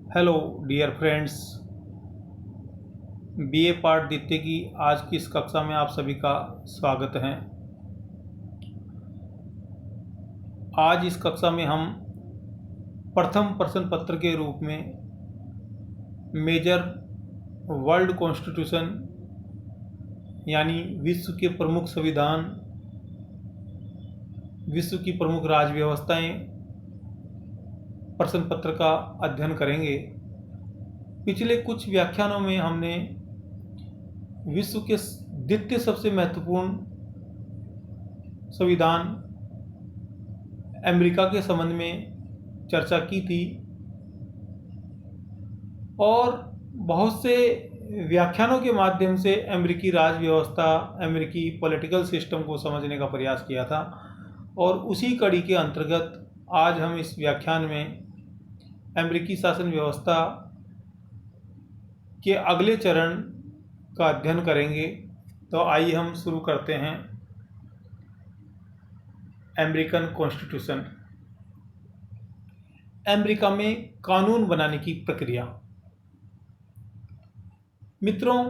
Hello dear friends, BA part द्वितीय की आज की इस कक्षा में आप सभी का स्वागत है। आज इस कक्षा में हम प्रथम प्रश्न पत्र के रूप में मेजर वर्ल्ड कॉन्स्टिट्यूशन यानी विश्व के प्रमुख संविधान, विश्व की प्रमुख राज्य व्यवस्थाएं प्रश्न पत्र का अध्ययन करेंगे। पिछले कुछ व्याख्यानों में हमने विश्व के द्वितीय सबसे महत्वपूर्ण संविधान अमेरिका के संबंध में चर्चा की थी और बहुत से व्याख्यानों के माध्यम से अमेरिकी राज्य व्यवस्था, अमेरिकी पॉलिटिकल सिस्टम को समझने का प्रयास किया था। और उसी कड़ी के अंतर्गत आज हम इस व्याख्यान में अमेरिकी शासन व्यवस्था के अगले चरण का अध्ययन करेंगे। तो आइए हम शुरू करते हैं। अमेरिकन कॉन्स्टिट्यूशन, अमेरिका में कानून बनाने की प्रक्रिया। मित्रों,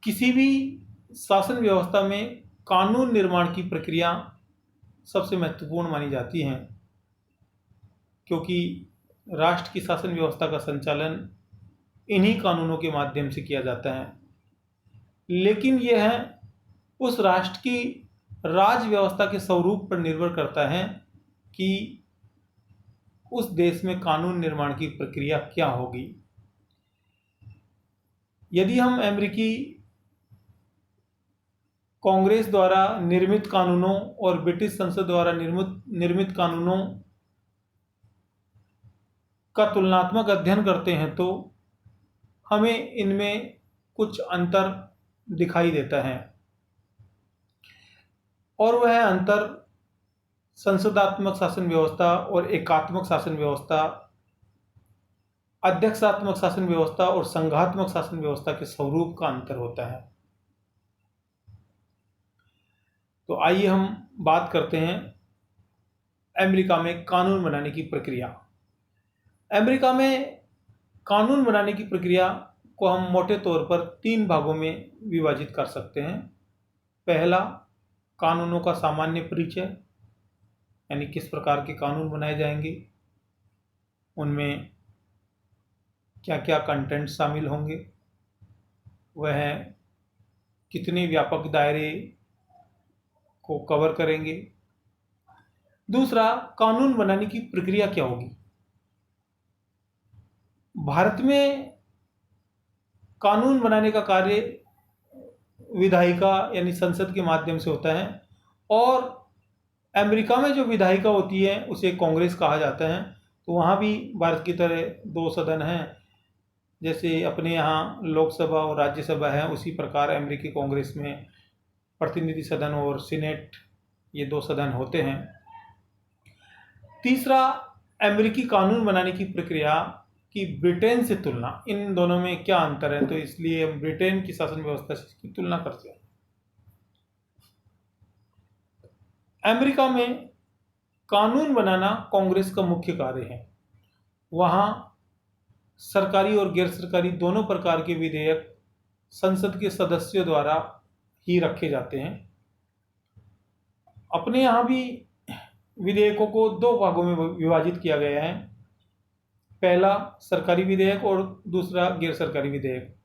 किसी भी शासन व्यवस्था में कानून निर्माण की प्रक्रिया सबसे महत्वपूर्ण मानी जाती है, क्योंकि राष्ट्र की शासन व्यवस्था का संचालन इन्हीं कानूनों के माध्यम से किया जाता है। लेकिन यह उस राष्ट्र की राज्य व्यवस्था के स्वरूप पर निर्भर करता है कि उस देश में कानून निर्माण की प्रक्रिया क्या होगी। यदि हम अमेरिकी कांग्रेस द्वारा निर्मित कानूनों और ब्रिटिश संसद द्वारा निर्मित कानूनों का तुलनात्मक अध्ययन करते हैं तो हमें इनमें कुछ अंतर दिखाई देता है, और वह अंतर संसदात्मक शासन व्यवस्था और एकात्मक शासन व्यवस्था, अध्यक्षात्मक शासन व्यवस्था और संघात्मक शासन व्यवस्था के स्वरूप का अंतर होता है। तो आइए हम बात करते हैं अमेरिका में कानून बनाने की प्रक्रिया। अमेरिका में कानून बनाने की प्रक्रिया को हम मोटे तौर पर 3 भागों में विभाजित कर सकते हैं। पहला, कानूनों का सामान्य परिचय, यानी किस प्रकार के कानून बनाए जाएंगे, उनमें क्या क्या कंटेंट शामिल होंगे, वह कितने व्यापक दायरे को कवर करेंगे। दूसरा, कानून बनाने की प्रक्रिया क्या होगी। भारत में कानून बनाने का कार्य विधायिका यानी संसद के माध्यम से होता है, और अमेरिका में जो विधायिका होती है उसे कांग्रेस कहा जाता है। तो वहाँ भी भारत की तरह 2 सदन हैं, जैसे अपने यहाँ लोकसभा और राज्यसभा है, उसी प्रकार अमेरिकी कांग्रेस में प्रतिनिधि सदन और सीनेट, ये 2 सदन होते हैं। तीसरा, अमेरिकी कानून बनाने की प्रक्रिया की ब्रिटेन से तुलना, इन दोनों में क्या अंतर है, तो इसलिए हम ब्रिटेन की शासन व्यवस्था से इसकी तुलना करते हैं। अमेरिका में कानून बनाना कांग्रेस का मुख्य कार्य है। वहाँ सरकारी और गैर सरकारी दोनों प्रकार के विधेयक संसद के सदस्यों द्वारा ही रखे जाते हैं। अपने यहाँ भी विधेयकों को 2 भागों में विभाजित किया गया है। पहला सरकारी विधेयक और दूसरा गैर सरकारी विधेयक।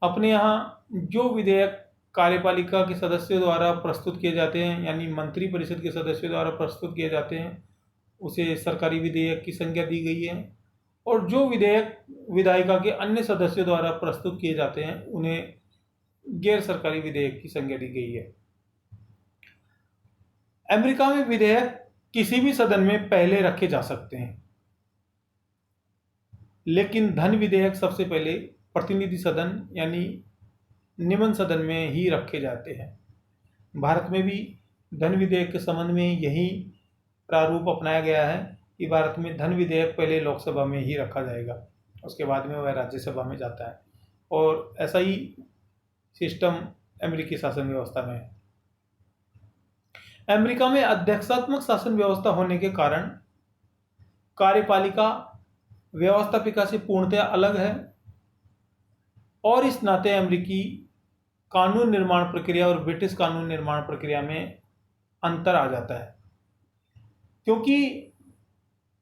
अपने यहाँ जो विधेयक कार्यपालिका के सदस्यों द्वारा प्रस्तुत किए जाते हैं, यानी मंत्री परिषद के सदस्यों द्वारा प्रस्तुत किए जाते हैं, उसे सरकारी विधेयक की संज्ञा दी गई है। और जो विधेयक विधायिका के अन्य सदस्यों द्वारा प्रस्तुत किए जाते हैं, उन्हें गैर सरकारी विधेयक की संज्ञा दी गई है। अमेरिका में विधेयक किसी भी सदन में पहले रखे जा सकते हैं, लेकिन धन विधेयक सबसे पहले प्रतिनिधि सदन यानी निम्न सदन में ही रखे जाते हैं। भारत में भी धन विधेयक के संबंध में यही प्रारूप अपनाया गया है कि भारत में धन विधेयक पहले लोकसभा में ही रखा जाएगा, उसके बाद में वह राज्यसभा में जाता है। और ऐसा ही सिस्टम अमेरिकी शासन व्यवस्था में है। अमेरिका में अध्यक्षात्मक शासन व्यवस्था होने के कारण कार्यपालिका व्यवस्थापिका से पूर्णतया अलग है और इस नाते अमेरिकी कानून निर्माण प्रक्रिया और ब्रिटिश कानून निर्माण प्रक्रिया में अंतर आ जाता है, क्योंकि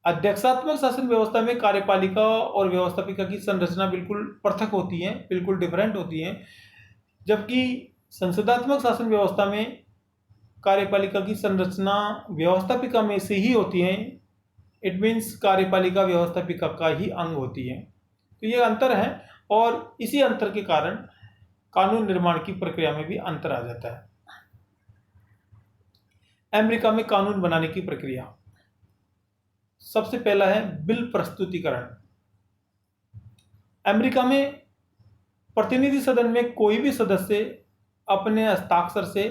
अध्यक्षात्मक शासन व्यवस्था में कार्यपालिका और व्यवस्थापिका की संरचना बिल्कुल पृथक होती है, बिल्कुल डिफरेंट होती है, जबकि संसदात्मक शासन व्यवस्था में कार्यपालिका की संरचना व्यवस्थापिका में से ही होती है। इट मीन्स कार्यपालिका व्यवस्थापिका का ही अंग होती है। तो ये अंतर है और इसी अंतर के कारण कानून निर्माण की प्रक्रिया में भी अंतर आ जाता है। अमेरिका में कानून बनाने की प्रक्रिया, सबसे पहला है बिल प्रस्तुतिकरण। अमेरिका में प्रतिनिधि सदन में कोई भी सदस्य अपने हस्ताक्षर से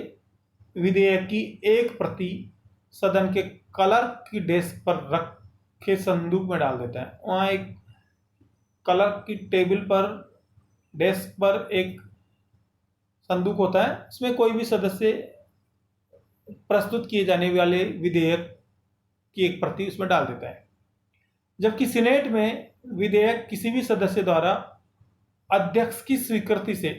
विधेयक की एक प्रति सदन के क्लर्क की डेस्क पर रखे संदूक में डाल देता है। वहाँ एक क्लर्क की टेबल पर, डेस्क पर एक संदूक होता है, उसमें कोई भी सदस्य प्रस्तुत किए जाने वाले विधेयक की एक प्रति उसमें डाल देता है। जबकि सीनेट में विधेयक किसी भी सदस्य द्वारा अध्यक्ष की स्वीकृति से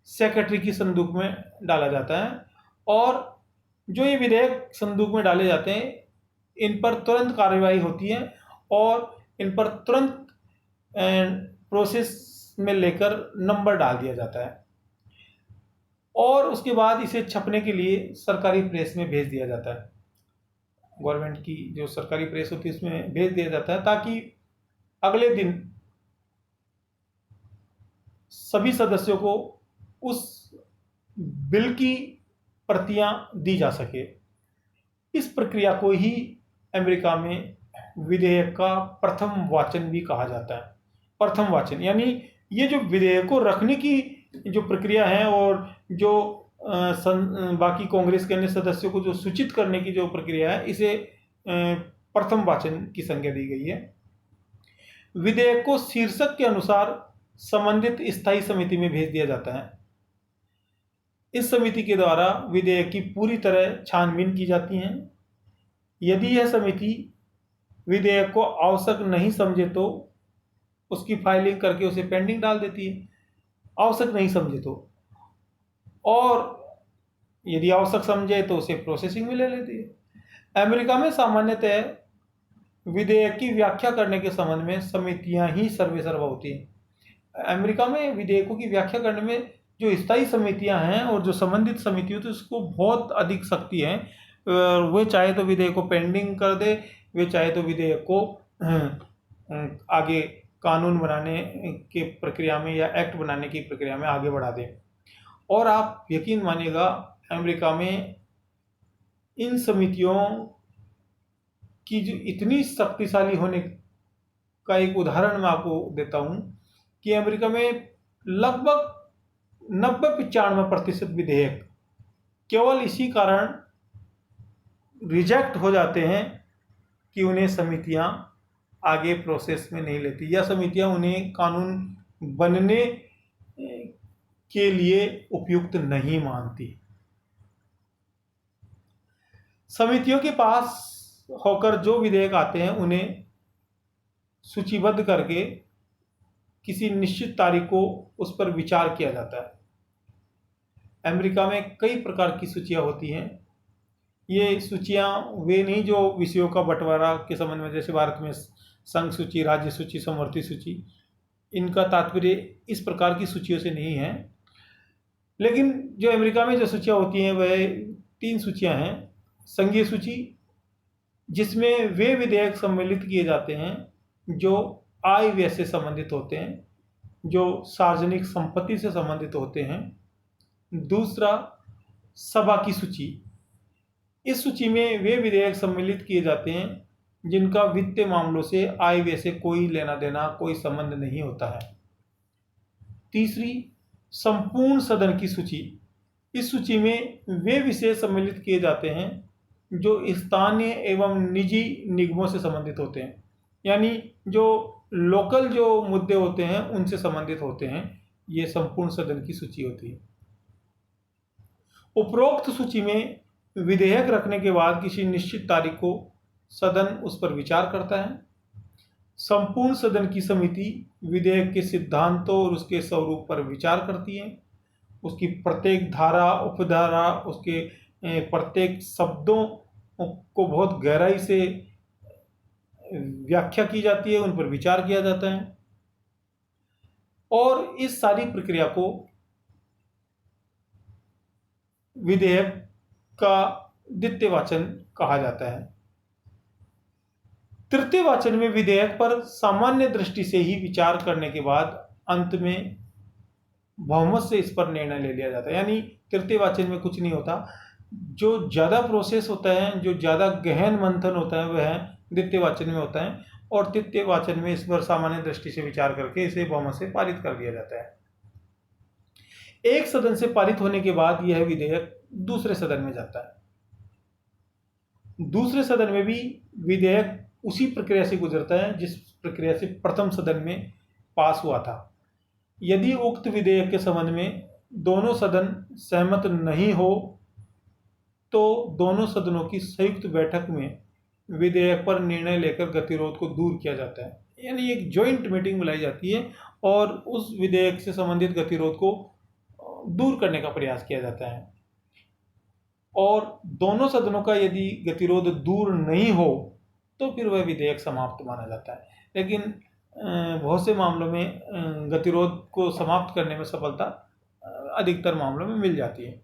सेक्रेटरी की संदूक में डाला जाता है और जो ये विधेयक संदूक में डाले जाते हैं इन पर तुरंत कार्यवाही होती है और इन पर तुरंत प्रोसेस में लेकर नंबर डाल दिया जाता है और उसके बाद इसे छपने के लिए सरकारी प्रेस में भेज दिया जाता है। गवर्नमेंट की जो सरकारी प्रेस होती है उसमें भेज दिया जाता है ताकि अगले दिन सभी सदस्यों को उस बिल की प्रतियां दी जा सके। इस प्रक्रिया को ही अमेरिका में विधेयक का प्रथम वाचन भी कहा जाता है। प्रथम वाचन यानी ये जो विधेयक को रखने की जो प्रक्रिया है और जो बाकी कांग्रेस के अन्य सदस्यों को जो सूचित करने की जो प्रक्रिया है, इसे प्रथम वाचन की संज्ञा दी गई है। विधेयक को शीर्षक के अनुसार संबंधित स्थायी समिति में भेज दिया जाता है। इस समिति के द्वारा विधेयक की पूरी तरह छानबीन की जाती है। यदि यह समिति विधेयक को आवश्यक नहीं समझे तो उसकी फाइलिंग करके उसे पेंडिंग डाल देती है, आवश्यक नहीं समझे तो, और यदि आवश्यक समझे तो उसे प्रोसेसिंग में ले लेती है। अमेरिका में सामान्यतः विधेयक की व्याख्या करने के संबंध में समितियां ही सर्वेसर्वा होती हैं। अमेरिका में विधेयकों की व्याख्या करने में जो स्थायी समितियां हैं और जो संबंधित समिति होती है उसको बहुत अधिक शक्ति है। वे चाहे तो विधेयक को पेंडिंग कर दे, वे चाहे तो विधेयक को आगे कानून बनाने के प्रक्रिया में या एक्ट बनाने की प्रक्रिया में आगे बढ़ा दें। और आप यकीन मानिएगा अमेरिका में इन समितियों की जो इतनी शक्तिशाली होने का एक उदाहरण मैं आपको देता हूं कि अमेरिका में लगभग 90-95% विधेयक केवल इसी कारण रिजेक्ट हो जाते हैं कि उन्हें समितियां आगे प्रोसेस में नहीं लेती या समितियां उन्हें कानून बनने के लिए उपयुक्त नहीं मानती। समितियों के पास होकर जो विधेयक आते हैं उन्हें सूचीबद्ध करके किसी निश्चित तारीख को उस पर विचार किया जाता है। अमेरिका में कई प्रकार की सूचियां होती हैं। ये सूचियां वे नहीं जो विषयों का बंटवारा के संबंध में, जैसे भारत में संघ सूची, राज्य सूची, समवर्ती सूची, इनका तात्पर्य इस प्रकार की सूचियों से नहीं है। लेकिन जो अमेरिका में जो सूचियां होती हैं वह 3 सूचियां हैं। संघीय सूची, जिसमें वे विधेयक सम्मिलित किए जाते हैं जो आय व्यय से संबंधित होते हैं, जो सार्वजनिक संपत्ति से संबंधित होते हैं। दूसरा, सभा की सूची। इस सूची में वे विधेयक सम्मिलित किए जाते हैं जिनका वित्तीय मामलों से, आय व्यय से कोई लेना देना, कोई संबंध नहीं होता है। तीसरी, संपूर्ण सदन की सूची। इस सूची में वे विषय सम्मिलित किए जाते हैं जो स्थानीय एवं निजी निगमों से संबंधित होते हैं, यानी जो लोकल जो मुद्दे होते हैं उनसे संबंधित होते हैं। ये संपूर्ण सदन की सूची होती है। उपरोक्त सूची में विधेयक रखने के बाद किसी निश्चित तारीख को सदन उस पर विचार करता है। संपूर्ण सदन की समिति विधेयक के सिद्धांतों और उसके स्वरूप पर विचार करती है। उसकी प्रत्येक धारा, उपधारा, उसके प्रत्येक शब्दों को बहुत गहराई से व्याख्या की जाती है, उन पर विचार किया जाता है और इस सारी प्रक्रिया को विधेयक का द्वितीय वाचन कहा जाता है। तृतीय वाचन में विधेयक पर सामान्य दृष्टि से ही विचार करने के बाद अंत में बहुमत से इस पर निर्णय ले लिया जाता है। यानी तृतीय वाचन में कुछ नहीं होता, जो ज़्यादा प्रोसेस होता है, जो ज़्यादा गहन मंथन होता है, वह द्वितीय वाचन में होता है और तृतीय वाचन में इस पर सामान्य दृष्टि से विचार करके इसे बहुमत से पारित कर दिया जाता है। एक सदन से पारित होने के बाद यह विधेयक दूसरे सदन में जाता है। दूसरे सदन में भी विधेयक उसी प्रक्रिया से गुजरता है जिस प्रक्रिया से प्रथम सदन में पास हुआ था। यदि उक्त विधेयक के संबंध में दोनों सदन सहमत नहीं हो तो दोनों सदनों की संयुक्त बैठक में विधेयक पर निर्णय लेकर गतिरोध को दूर किया जाता है। यानी एक जॉइंट मीटिंग बुलाई जाती है और उस विधेयक से संबंधित गतिरोध को दूर करने का प्रयास किया जाता है और दोनों सदनों का यदि गतिरोध दूर नहीं हो तो फिर वह विधेयक समाप्त माना जाता है। लेकिन बहुत से मामलों में गतिरोध को समाप्त करने में सफलता अधिकतर मामलों में मिल जाती है।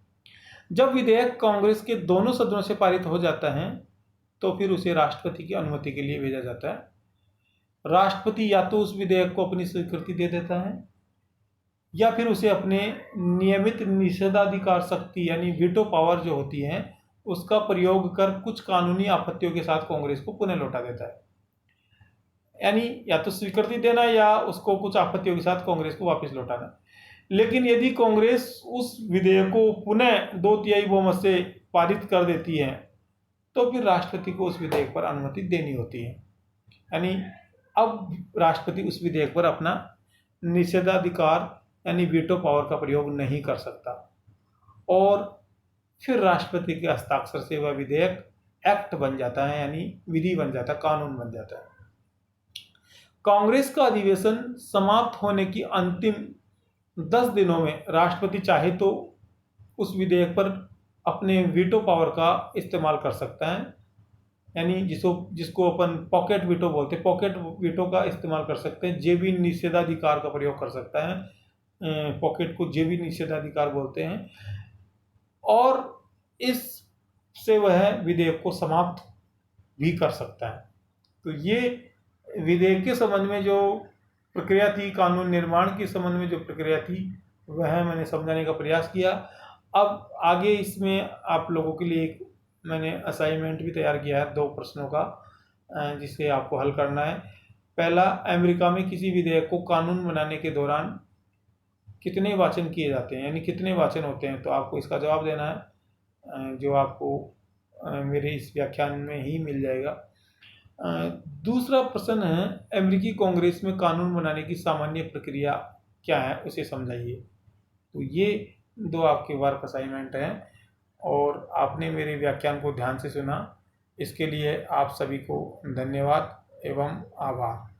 जब विधेयक कांग्रेस के दोनों सदनों से पारित हो जाता है तो फिर उसे राष्ट्रपति की अनुमति के लिए भेजा जाता है। राष्ट्रपति या तो उस विधेयक को अपनी स्वीकृति दे देता है या फिर उसे अपने नियमित निषेधाधिकार शक्ति यानी वीटो पावर जो होती है उसका प्रयोग कर कुछ कानूनी आपत्तियों के साथ कांग्रेस को पुनः लौटा देता है। यानी या तो स्वीकृति देना या उसको कुछ आपत्तियों के साथ कांग्रेस को वापस लौटाना। लेकिन यदि कांग्रेस उस विधेयक को पुनः 2/3 बहुमत से पारित कर देती है तो फिर राष्ट्रपति को उस विधेयक पर अनुमति देनी होती है। यानी अब राष्ट्रपति उस विधेयक पर अपना निषेधाधिकार यानी वीटो पावर का प्रयोग नहीं कर सकता और फिर राष्ट्रपति के हस्ताक्षर से वह विधेयक एक्ट बन जाता है, यानी विधि बन जाता है, कानून बन जाता है। कांग्रेस का अधिवेशन समाप्त होने की अंतिम 10 दिनों में राष्ट्रपति चाहे तो उस विधेयक पर अपने वीटो पावर का इस्तेमाल कर सकता है, यानी जिसको अपन पॉकेट वीटो बोलते हैं, पॉकेट वीटो का इस्तेमाल कर सकते हैं। जेबी निषेधाधिकार का प्रयोग कर सकता है, पॉकेट को जेबी निषेधाधिकार बोलते हैं और इससे वह विधेयक को समाप्त भी कर सकता है। तो ये विधेयक के संबंध में जो प्रक्रिया थी, कानून निर्माण के संबंध में जो प्रक्रिया थी, वह मैंने समझाने का प्रयास किया। अब आगे इसमें आप लोगों के लिए एक मैंने असाइनमेंट भी तैयार किया है 2 प्रश्नों का, जिसे आपको हल करना है। पहला, अमेरिका में किसी विधेयक को कानून बनाने के दौरान कितने वाचन किए जाते हैं, यानी कितने वाचन होते हैं, तो आपको इसका जवाब देना है, जो आपको मेरे इस व्याख्यान में ही मिल जाएगा। दूसरा प्रश्न है, अमेरिकी कांग्रेस में कानून बनाने की सामान्य प्रक्रिया क्या है, उसे समझाइए। तो ये 2 आपके वर्क असाइनमेंट हैं और आपने मेरे व्याख्यान को ध्यान से सुना, इसके लिए आप सभी को धन्यवाद एवं आभार।